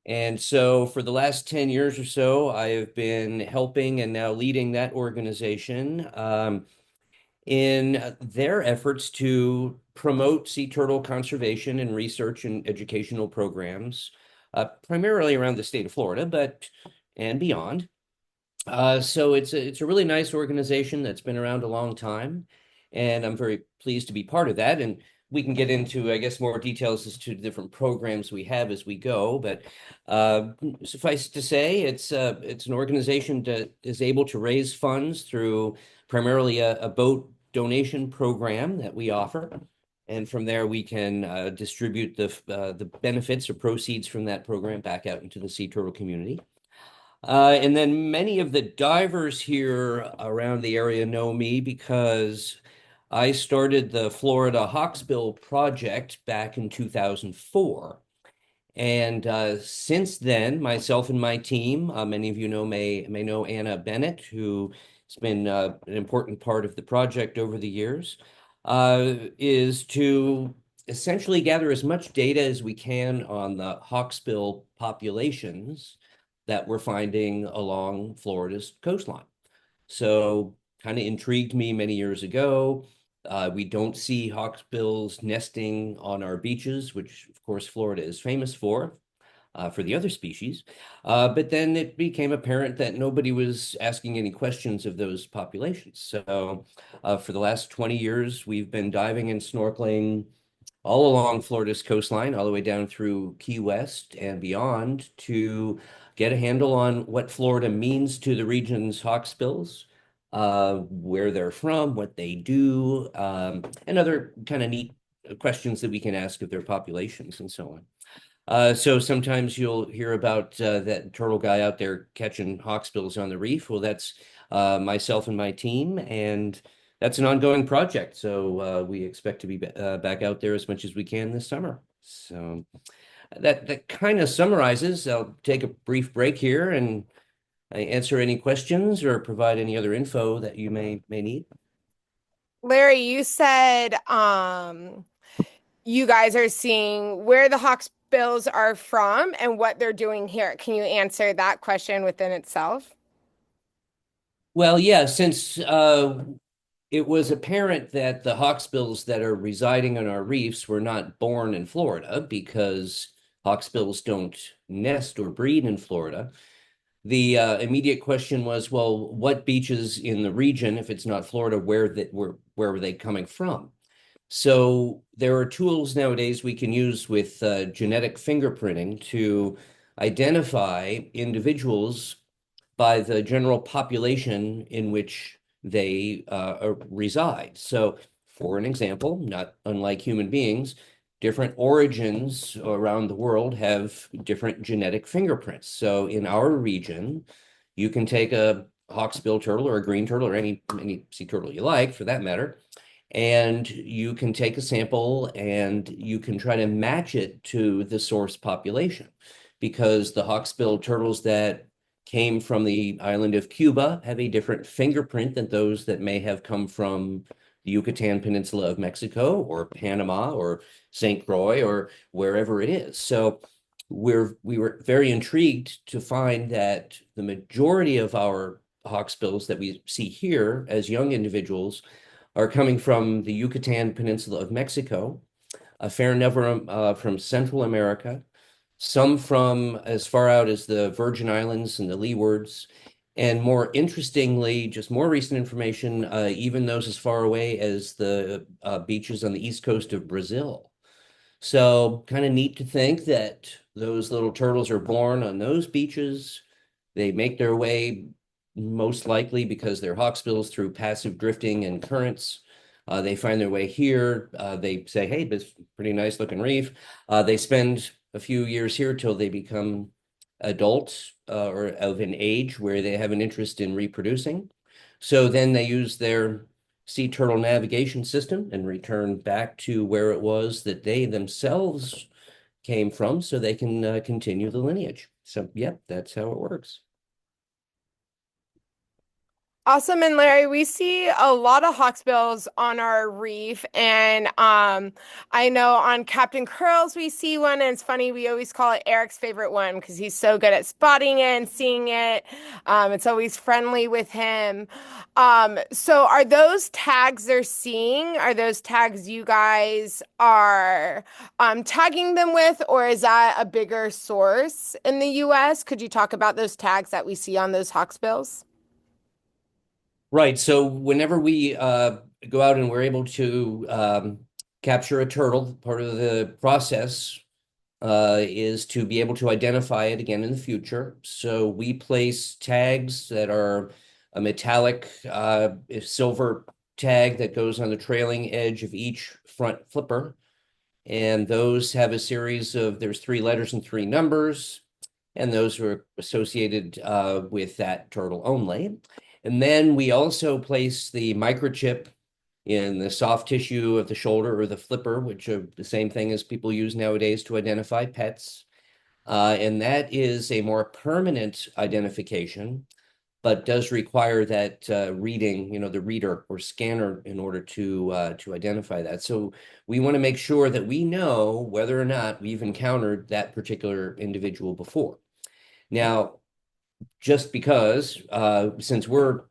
And so for the last 10 years or so, I have been helping and now leading that organization in their efforts to promote sea turtle conservation and research and educational programs, primarily around the state of Florida, but and beyond. So it's a really nice organization that's been around a long time, and I'm very pleased to be part of that. And we can get into, I guess, more details as to the different programs we have as we go. But uh, suffice it to say, it's an organization that is able to raise funds through primarily a boat donation program that we offer. And from there, we can distribute the benefits or proceeds from that program back out into the sea turtle community. And then many of the divers here around the area know me because I started the Florida Hawksbill project back in 2004. And since then, myself and my team, many of you may know Anna Bennett, who has been an important part of the project over the years, is to essentially gather as much data as we can on the hawksbill populations that we're finding along Florida's coastline. So kind of intrigued me many years ago. We don't see hawksbills nesting on our beaches, which of course Florida is famous for the other species. But then it became apparent that nobody was asking any questions of those populations. So for the last 20 years, we've been diving and snorkeling all along Florida's coastline, all the way down through Key West and beyond to get a handle on what Florida means to the region's hawksbills, where they're from, what they do, and other kind of neat questions that we can ask of their populations and so on. So sometimes you'll hear about that turtle guy out there catching hawksbills on the reef. Well, that's myself and my team, and that's an ongoing project. So we expect to be back out there as much as we can this summer. So that kind of summarizes. I'll take a brief break here and answer any questions or provide any other info that you may need. Larry, you said you guys are seeing where the Hawksbills are from and what they're doing here. Can you answer that question within itself? Well, yeah, since it was apparent that the hawksbills that are residing on our reefs were not born in Florida because hawksbills don't nest or breed in Florida. The immediate question was, well, what beaches in the region, if it's not Florida, where were they coming from? So there are tools nowadays we can use with genetic fingerprinting to identify individuals by the general population in which they reside. So, for an example, not unlike human beings, different origins around the world have different genetic fingerprints. So, in our region, you can take a hawksbill turtle or a green turtle or any sea turtle you like, for that matter, and you can take a sample and you can try to match it to the source population because the hawksbill turtles that came from the island of Cuba have a different fingerprint than those that may have come from the Yucatan Peninsula of Mexico or Panama or St. Croix or wherever it is. So we were very intrigued to find that the majority of our hawksbills that we see here as young individuals are coming from the Yucatan Peninsula of Mexico, a fair number from Central America, some from as far out as the Virgin Islands and the Leewards, and more interestingly, just more recent information, even those as far away as the beaches on the east coast of Brazil. So kind of neat to think that those little turtles are born on those beaches. They make their way most likely because they're hawksbills through passive drifting and currents. They find their way here. They say, hey, this is a pretty nice looking reef. They spend a few years here till they become adults or of an age where they have an interest in reproducing. So then they use their sea turtle navigation system and return back to where it was that they themselves came from so they can continue the lineage. So, yep, that's how it works. Awesome. And Larry, we see a lot of hawksbills on our reef. And I know on Captain Curls we see one, and it's funny, we always call it Eric's favorite one because he's so good at spotting it and seeing it. It's always friendly with him. So are those tags they're seeing? Are those tags you guys are tagging them with, or is that a bigger source in the US? Could you talk about those tags that we see on those hawksbills? Right. So whenever we go out and we're able to capture a turtle, part of the process is to be able to identify it again in the future. So we place tags that are a metallic silver tag that goes on the trailing edge of each front flipper. And those have a series of, there's 3 letters and 3 numbers, and those are associated with that turtle only. And then we also place the microchip in the soft tissue of the shoulder or the flipper, which are the same thing as people use nowadays to identify pets. And that is a more permanent identification, but does require that reading, the reader or scanner in order to identify that. So we want to make sure that we know whether or not we've encountered that particular individual before. Now, just because, since we're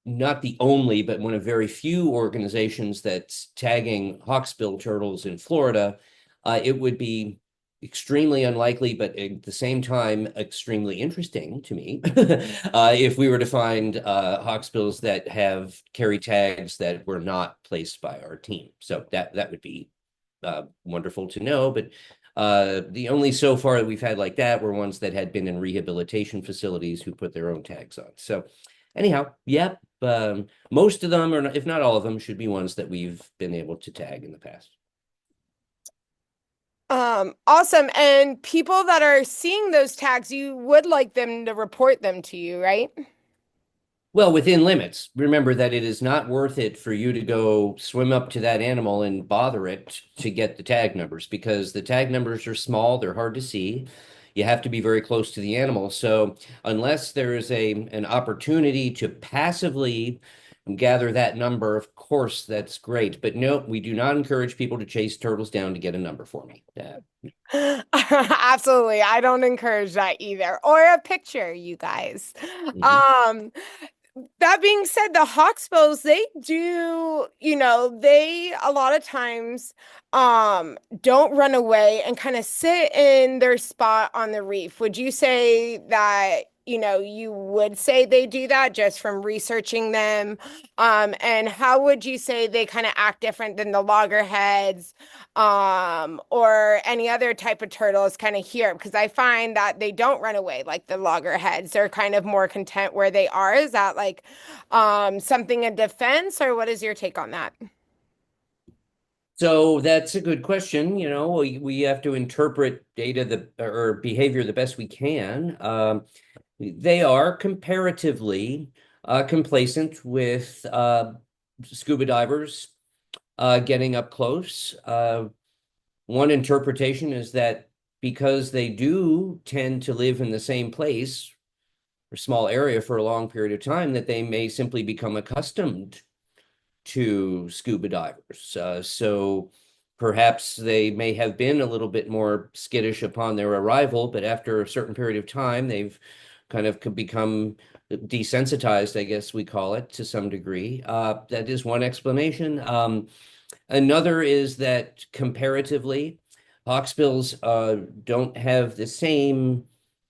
not the only, but one of very few organizations that's tagging hawksbill turtles in Florida, it would be extremely unlikely, but at the same time, extremely interesting to me, if we were to find hawksbills that have carry tags that were not placed by our team. So that would be wonderful to know. But the only so far that we've had like that were ones that had been in rehabilitation facilities who put their own tags on. So anyhow, yep. Most of them, or if not all of them, should be ones that we've been able to tag in the past. Awesome. And people that are seeing those tags, you would like them to report them to you, right? Well, within limits. Remember that it is not worth it for you to go swim up to that animal and bother it to get the tag numbers because the tag numbers are small, they're hard to see. You have to be very close to the animal. So unless there is an opportunity to passively gather that number, of course, that's great. But no, we do not encourage people to chase turtles down to get a number for me. Absolutely. I don't encourage that either. Or a picture, you guys. Mhm. Um, That being said, the Hawksbills, they do, they a lot of times don't run away and kind of sit in their spot on the reef. Would you say that, you would say they do that just from researching them? And how would you say they kind of act different than the loggerheads, or any other type of turtles kind of here? Because I find that they don't run away like the loggerheads. They're kind of more content where they are. Is that like something in defense, or what is your take on that? So that's a good question. We have to interpret data or behavior the best we can. They are comparatively complacent with scuba divers getting up close. One interpretation is that because they do tend to live in the same place or small area for a long period of time, that they may simply become accustomed to scuba divers. So perhaps they may have been a little bit more skittish upon their arrival, but after a certain period of time, they've kind of become desensitized, I guess we call it, to some degree. That is one explanation. Another is that comparatively, hawksbills don't have the same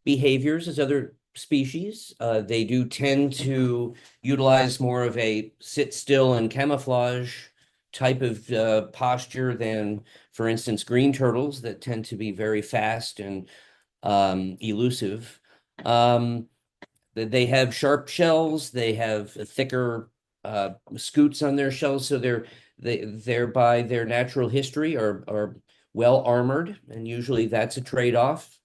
behaviors as other species. They do tend to utilize more of a sit still and camouflage type of posture than, for instance, green turtles that tend to be very fast and elusive. Um, they have sharp shells. They have thicker scutes on their shells, so they're by their natural history are well armored, and usually that's a trade-off.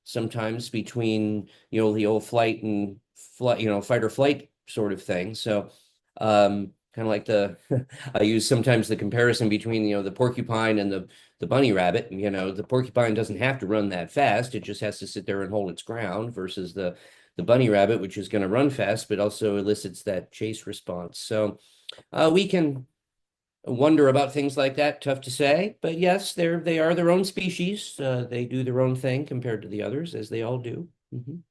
Sometimes between the old flight and flight, fight or flight sort of thing. So kind of like I use sometimes the comparison between the porcupine and the bunny rabbit. The porcupine doesn't have to run that fast; it just has to sit there and hold its ground versus the bunny rabbit, which is going to run fast, but also elicits that chase response. So we can wonder about things like that. Tough to say, but yes, they are their own species. They do their own thing compared to the others, as they all do. Mhm.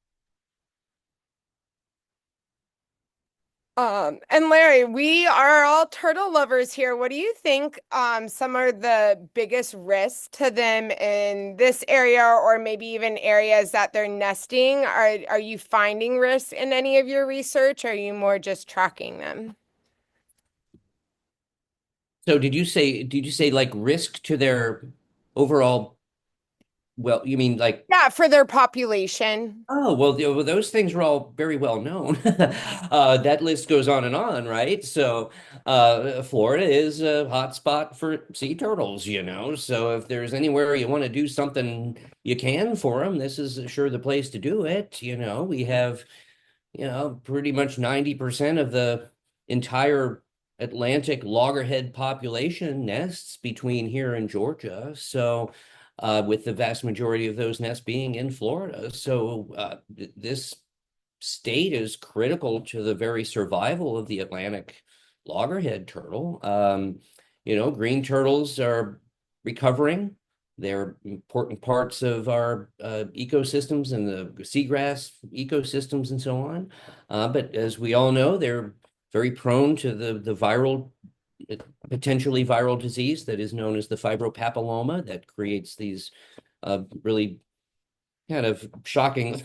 And Larry, we are all turtle lovers here. What do you think some are the biggest risks to them in this area or maybe even areas that they're nesting? Are you finding risks in any of your research or are you more just tracking them? So did you say like risk to their overall, well, you mean like, Yeah, for their population. oh, well, well, those things are all very well known. That list goes on, right? So, Florida is a hot spot for sea turtles, you know. So, if there's anywhere you want to do something you can for them, this is sure the place to do it. You know, we have pretty much 90% of the entire Atlantic loggerhead population nests between here and Georgia. So, with the vast majority of those nests being in Florida. So, this state is critical to the very survival of the Atlantic loggerhead turtle. Green turtles are recovering. They're important parts of our ecosystems and the seagrass ecosystems and so on. But as we all know, they're very prone to the potentially viral disease that is known as the fibropapilloma that creates these really kind of shocking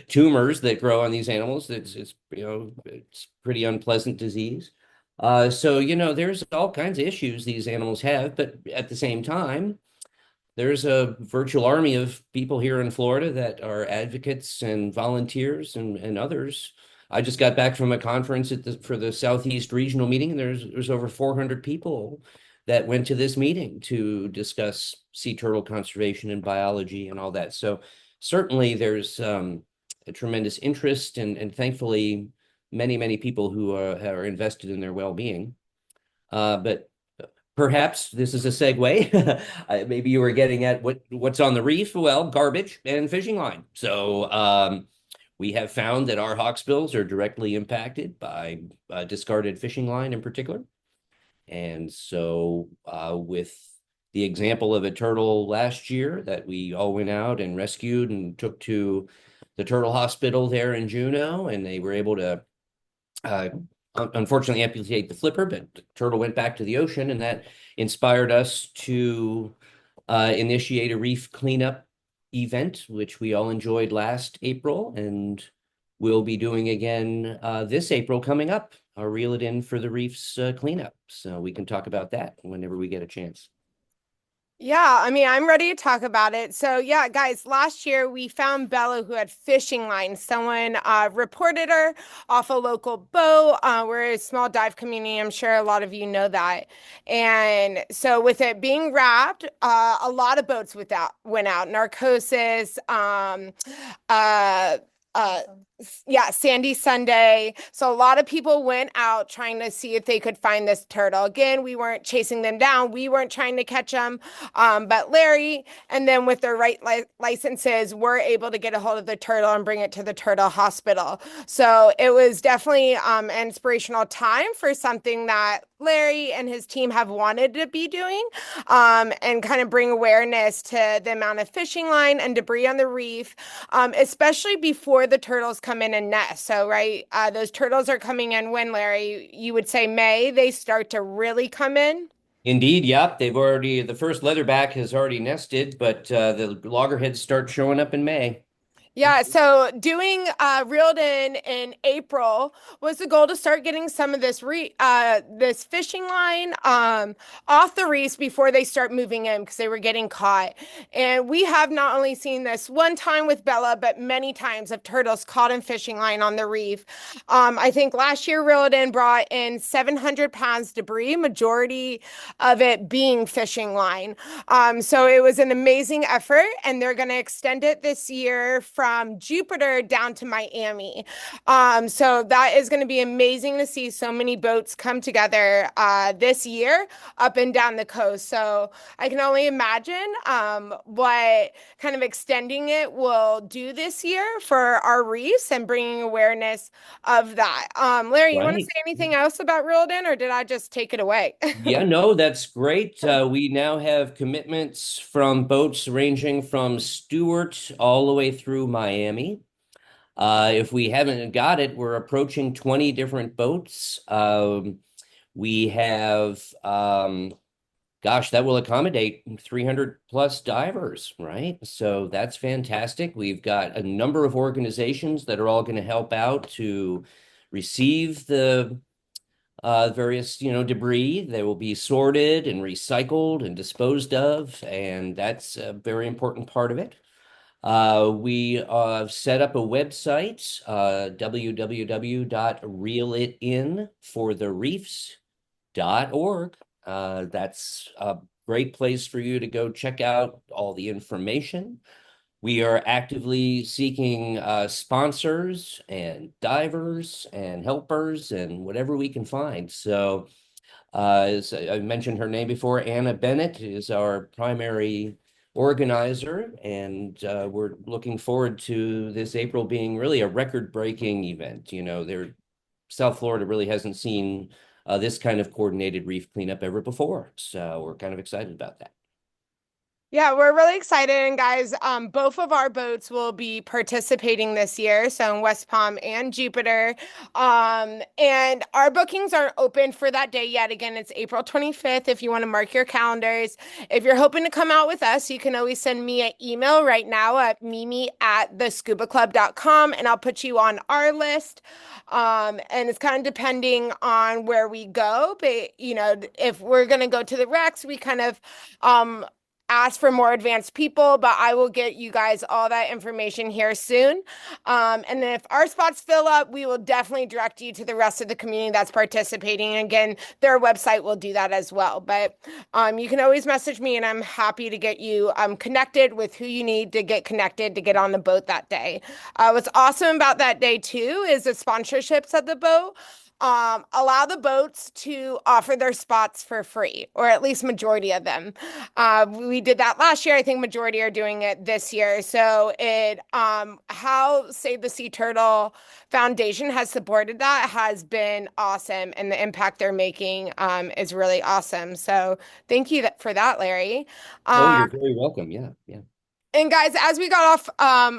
tumors that grow on these animals. It's pretty unpleasant disease. So, there's all kinds of issues these animals have, but at the same time, there's a virtual army of people here in Florida that are advocates and volunteers and others. I just got back from a conference for the Southeast Regional meeting, and there's over 400 people that went to this meeting to discuss sea turtle conservation and biology and all that. So certainly there's a tremendous interest and thankfully many people who are invested in their well-being. But perhaps this is a segue. Maybe you were getting at what's on the reef. Well, garbage and fishing line. So we have found that our hawksbills are directly impacted by discarded fishing line in particular. And so with the example of a turtle last year that we all went out and rescued and took to the turtle hospital there in Juneau, and they were able to uh, unfortunately amputate the flipper, but the turtle went back to the ocean, and that inspired us to initiate a reef cleanup event, which we all enjoyed last April, and we'll be doing again this April coming up. I'll reel it in for the reefs cleanup, so we can talk about that whenever we get a chance. Yeah, I mean, I'm ready to talk about it. So, yeah, guys, last year we found Bella who had fishing lines. Someone reported her off a local boat. We're a small dive community. I'm sure a lot of you know that. And so, with it being wrapped, a lot of boats went out. Narcosis, uh, uh, yeah, Sandy Sunday. So a lot of people went out trying to see if they could find this turtle. Again, we weren't chasing them down. We weren't trying to catch them. But Larry and then with their right licenses, were able to get a hold of the turtle and bring it to the turtle hospital. So it was definitely an inspirational time for something that Larry and his team have wanted to be doing, and kind of bring awareness to the amount of fishing line and debris on the reef, especially before the turtles come in and nest. So, right, those turtles are coming in when, Larry, you would say May, they start to really come in. Indeed, yep, the first leatherback has already nested, but the loggerheads start showing up in May. Yeah, so doing reeled in April was the goal to start getting some of this fishing line off the reefs before they start moving in because they were getting caught. And we have not only seen this one time with Bella, but many times of turtles caught in fishing line on the reef. I think last year reeled in brought in 700 pounds debris, majority of it being fishing line. So it was an amazing effort, and they're going to extend it this year from from Jupiter down to Miami. So that is going to be amazing to see so many boats come together this year up and down the coast. So I can only imagine what kind of extending it will do this year for our reefs and bringing awareness of that. Larry, you want to Right. say anything else about Reelden, or did I just take it away? Yeah, no, that's great. We now have commitments from boats ranging from Stewart all the way through Miami. If we haven't got it, we're approaching 20 different boats. We have, gosh, that will accommodate 300 plus divers, right? So that's fantastic. We've got a number of organizations that are all going to help out to receive the various, debris. They will be sorted and recycled and disposed of, and that's a very important part of it. We set up a website, www.reelitinforthereefs.org. That's a great place for you to go check out all the information. We are actively seeking sponsors and divers and helpers and whatever we can find. So, as I mentioned her name before, Anna Bennett is our primary organizer, and we're looking forward to this April being really a record-breaking event. South Florida really hasn't seen this kind of coordinated reef cleanup ever before, so we're kind of excited about that. Yeah, we're really excited. And guys, both of our boats will be participating this year. So in West Palm and Jupiter. And our bookings aren't open for that day yet. Again, it's April 25th if you want to mark your calendars. If you're hoping to come out with us, you can always send me an email right now at mimi@thescubaclub.com and I'll put you on our list. And it's kind of depending on where we go. But, if we're going to go to the Rex, we kind of, ask for more advanced people, but I will get you guys all that information here soon. And then if our spots fill up, we will definitely direct you to the rest of the community that's participating. And again, their website will do that as well. But you can always message me, and I'm happy to get you connected with who you need to get connected to get on the boat that day. What's awesome about that day too is the sponsorships of the boat allow the boats to offer their spots for free, or at least majority of them. We did that last year. I think majority are doing it this year. So how Save the Sea Turtle Foundation has supported that has been awesome, and the impact they're making is really awesome. So thank you for that, Larry. Oh, Um, you're very welcome. Yeah, yeah. and guys, as we got off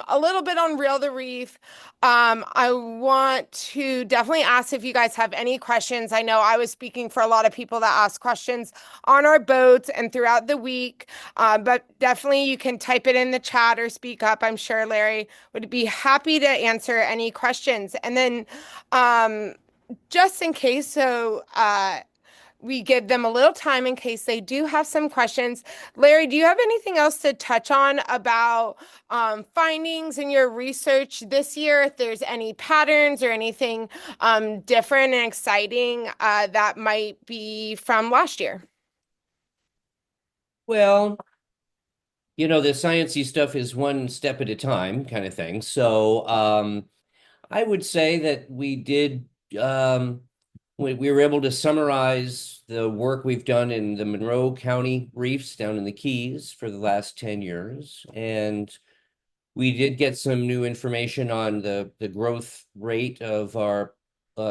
a little bit on Reel the Reef, I want to definitely ask if you guys have any questions. I know I was speaking for a lot of people that ask questions on our boats and throughout the week, but definitely you can type it in the chat or speak up. I'm sure Larry would be happy to answer any questions. And then just in case, we give them a little time in case they do have some questions. Larry, do you have anything else to touch on about findings in your research this year? If there's any patterns or anything different and exciting that might be from last year? Well, the sciencey stuff is one step at a time kind of thing. So, I would say that we were able to summarize the work we've done in the Monroe County reefs down in the Keys for the last 10 years. And we did get some new information on the growth rate of our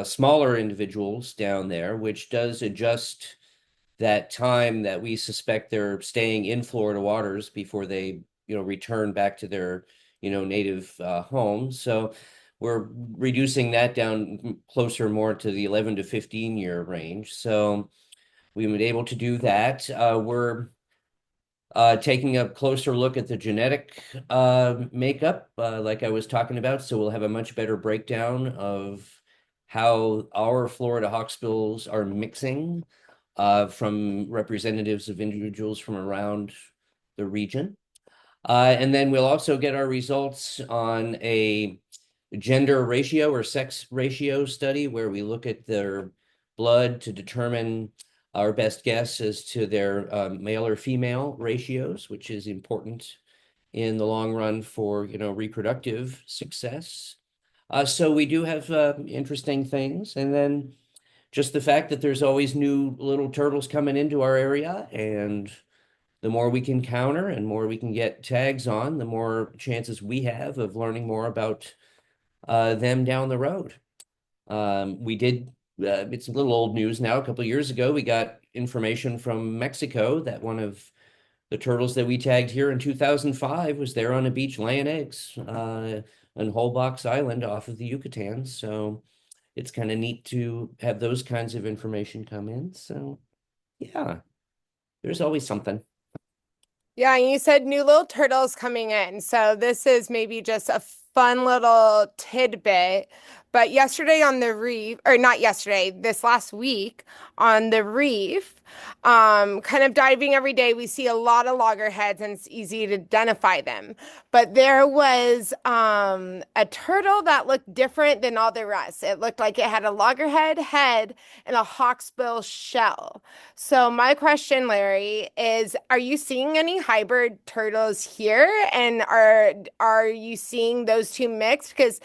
smaller individuals down there, which does adjust that time that we suspect they're staying in Florida waters before they, return back to their, native homes. So we're reducing that down closer more to the 11 to 15 year range. So we've been able to do that. We're taking a closer look at the genetic makeup, like I was talking about. So we'll have a much better breakdown of how our Florida hawksbills are mixing from representatives of individuals from around the region. And then we'll also get our results on a gender ratio or sex ratio study where we look at their blood to determine our best guess as to their male or female ratios, which is important in the long run for, reproductive success. So we do have interesting things. And then just the fact that there's always new little turtles coming into our area, and the more we can counter and more we can get tags on, the more chances we have of learning more about them down the road. We did, it's a little old news now. A couple of years ago, we got information from Mexico that one of the turtles that we tagged here in 2005 was there on a beach laying eggs on Holbox Island off of the Yucatan. So it's kind of neat to have those kinds of information come in. So yeah, there's always something. Yeah, and you said new little turtles coming in. So this is maybe just a fun little tidbit. But yesterday on the reef, or not yesterday, this last week on the reef, kind of diving every day, we see a lot of loggerheads and it's easy to identify them. But there was a turtle that looked different than all the rest. It looked like it had a loggerhead head and a hawksbill shell. So my question, Larry, is are you seeing any hybrid turtles here? And are you seeing those two mixed? Because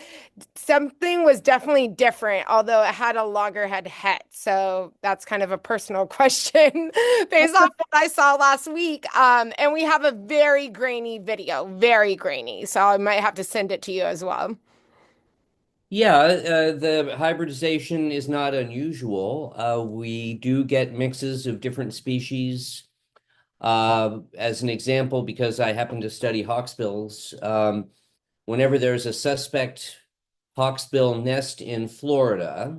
something was definitely different, although it had a loggerhead head. So that's kind of a personal question based off what I saw last week. And we have a very grainy video, very grainy. So I might have to send it to you as well. Yeah, the hybridization is not unusual. We do get mixes of different species. As an example, because I happen to study hawksbills, whenever there's a suspect hawksbill nest in Florida,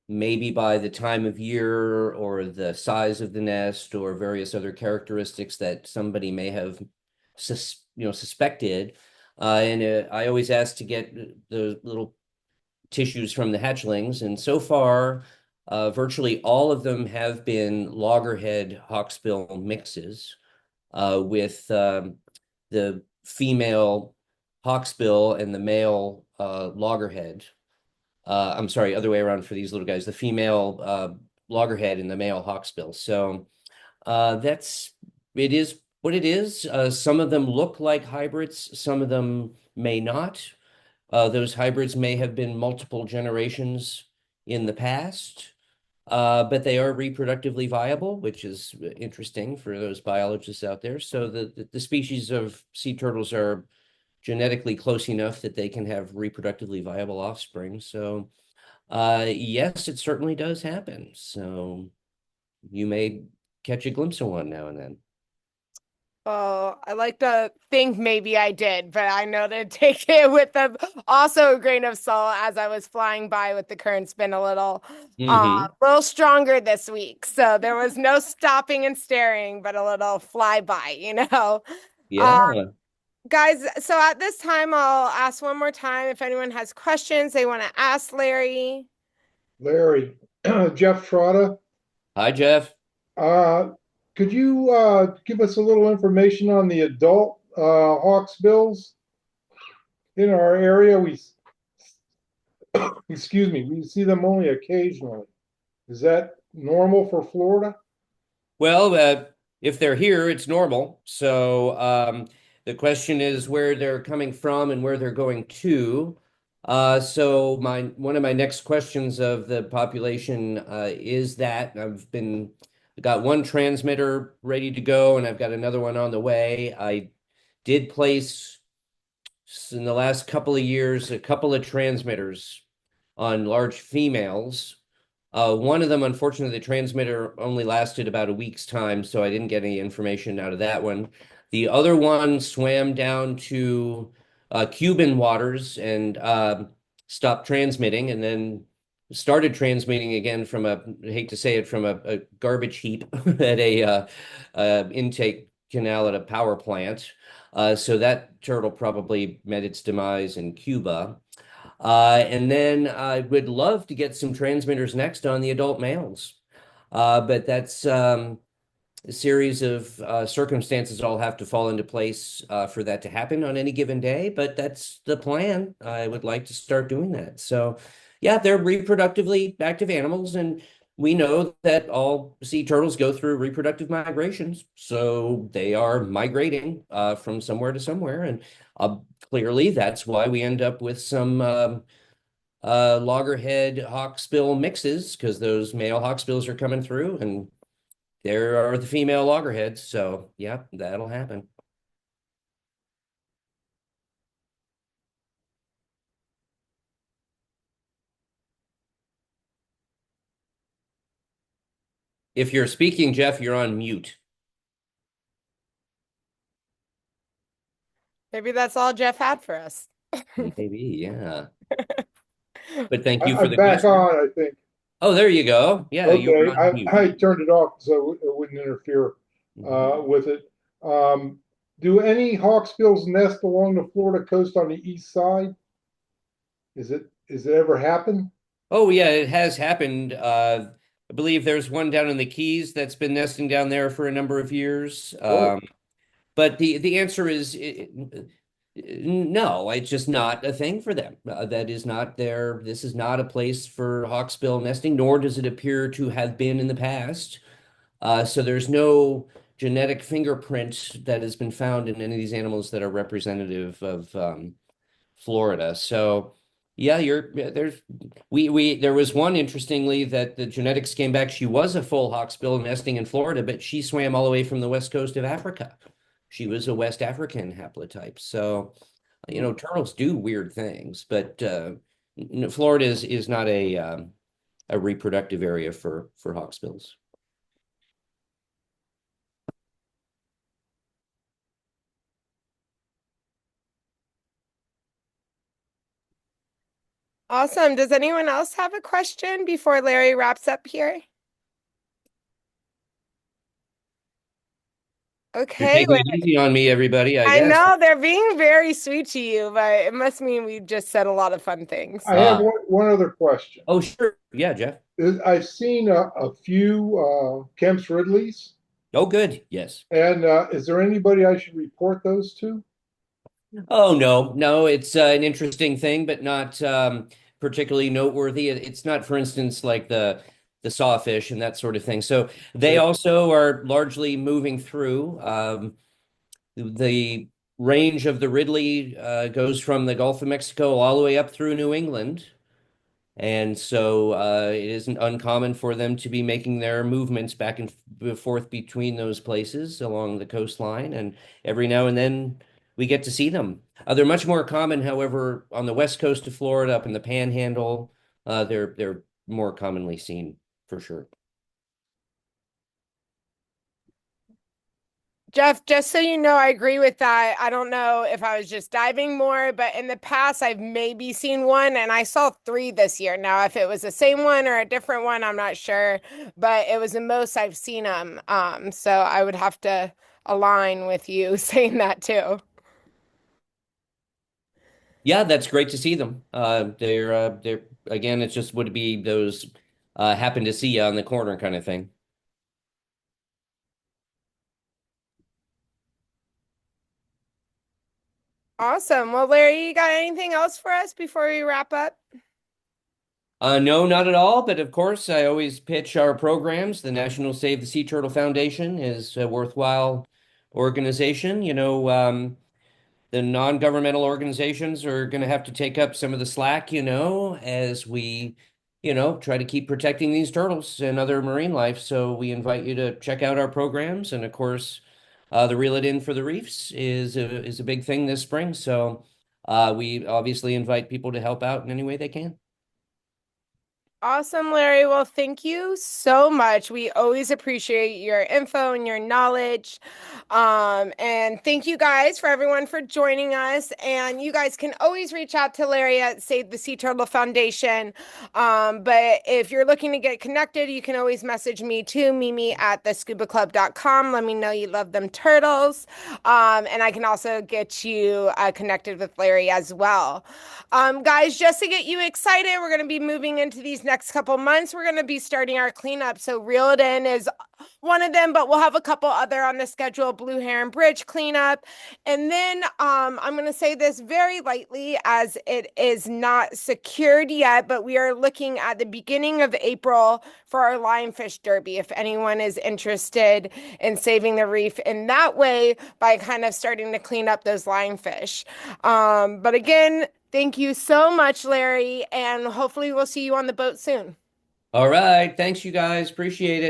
maybe by the time of year or the size of the nest or various other characteristics that somebody may have suspected, and I always ask to get the little tissues from the hatchlings, and so far, virtually all of them have been loggerhead hawksbill mixes with the female hawksbill and the male loggerhead. I'm sorry, other way around for these little guys, the female loggerhead and the male hawksbill. So that's it is what it is. Some of them look like hybrids, some of them may not. Those hybrids may have been multiple generations in the past, but they are reproductively viable, which is interesting for those biologists out there. So the species of sea turtles are genetically close enough that they can have reproductively viable offspring. So, yes, it certainly does happen. So you may catch a glimpse of one now and then. Oh, I like to think maybe I did, but I know to take it with also a grain of salt as I was flying by with the currents been little stronger this week. So there was no stopping and staring, but a little flyby. Uh, Yeah. guys, so at this time, I'll ask one more time if anyone has questions they want to ask Larry. Larry, Jeff Trotta, Hi, Jeff. uh, could you give us a little information on the adult hawksbills in our area? Excuse me, we see them only occasionally. Is that normal for Florida? Well, if they're here, it's normal. So the question is where they're coming from and where they're going to. So one of my next questions of the population is that I've got one transmitter ready to go, and I've got another one on the way. I did place in the last couple of years a couple of transmitters on large females. One of them, unfortunately, the transmitter only lasted about a week's time, so I didn't get any information out of that one. The other one swam down to Cuban waters and stopped transmitting, and then started transmitting again from I hate to say it, from a garbage heap at a intake canal at a power plant. So that turtle probably met its demise in Cuba. And then I would love to get some transmitters next on the adult males. But that's a series of circumstances all have to fall into place for that to happen on any given day. But that's the plan. I would like to start doing that. So, yeah, they're reproductively active animals. And we know that all sea turtles go through reproductive migrations, so they are migrating from somewhere to somewhere, and uh, clearly that's why we end up with some loggerhead hawksbill mixes because those male hawksbills are coming through, and there are the female loggerheads. So yeah, that'll happen. If you're speaking, Jeff, you're on mute. Maybe that's all Jeff had for us. Maybe, yeah. But thank you for I'm the back question. on, I think. Oh, there you go. Yeah, you were Okay, on mute. I turned it off so it wouldn't interfere Mhm. with it. Do any hawksbills nest along the Florida coast on the east side? Is it ever happen? Oh, yeah, it has happened. I believe there's one down in the Keys that's been nesting down there for a number of years. Oh, But the answer is no, it's just not a thing for them. That is not their, this is not a place for hawksbill nesting, nor does it appear to have been in the past. So there's no genetic fingerprint that has been found in any of these animals that are representative of Florida. So yeah, there's we there was one interestingly that the genetics came back. She was a full hawksbill nesting in Florida, but she swam all the way from the west coast of Africa. She was a West African haplotype. So, turtles do weird things, but Florida is not a reproductive area for hawksbills. Awesome. Does anyone else have a question before Larry wraps up here? You're Okay, taking it easy on me, everybody, I I guess. know they're being very sweet to you, but it must mean we just said a lot of fun things. I have Uh, one other question. oh, sure. Yeah, Jeff. I've seen a few Kemp's Ridleys, Oh, good. Yes. and is there anybody I should report those to? Oh, no, no, it's an interesting thing, but not particularly noteworthy. It's not, for instance, like the sawfish and that sort of thing. So they Okay. also are largely moving through. The range of the Ridley goes from the Gulf of Mexico all the way up through New England. And so it isn't uncommon for them to be making their movements back and forth between those places along the coastline. And every now and then we get to see them. They're much more common, however, on the west coast of Florida, up in the Panhandle. They're more commonly seen for sure. Jeff, just so you know, I agree with that. I don't know if I was just diving more, but in the past, I've maybe seen one and I saw three this year. Now, if it was the same one or a different one, I'm not sure, but it was the most I've seen them. So I would have to align with you saying that too. Yeah, that's great to see them. They're again, it's just would be those happen to see you on the corner kind of thing. Awesome. Well, Larry, you got anything else for us before we wrap up? No, not at all. But of course, I always pitch our programs. The National Save the Sea Turtle Foundation is a worthwhile organization. The non-governmental organizations are going to have to take up some of the slack, as we, try to keep protecting these turtles and other marine life. So we invite you to check out our programs. And of course, the Reel It In for the Reefs is a big thing this spring. So we obviously invite people to help out in any way they can. Awesome, Larry. Well, thank you so much. We always appreciate your info and your knowledge. And thank you guys for everyone for joining us. And you guys can always reach out to Larry at Save the Sea Turtle Foundation. But if you're looking to get connected, you can always message me too, Mimi at thescubaclub.com. Let me know you love them turtles. And I can also get you connected with Larry as well. Guys, just to get you excited, we're going to be moving into these next couple months. We're going to be starting our cleanup. So Reel It In is one of them, but we'll have a couple other on the schedule, Blue Heron Bridge cleanup. And then I'm going to say this very lightly as it is not secured yet, but we are looking at the beginning of April for our lionfish derby. If anyone is interested in saving the reef in that way by kind of starting to clean up those lionfish. But again, thank you so much, Larry, and hopefully we'll see you on the boat soon. All right. Thanks, you guys. Appreciate it.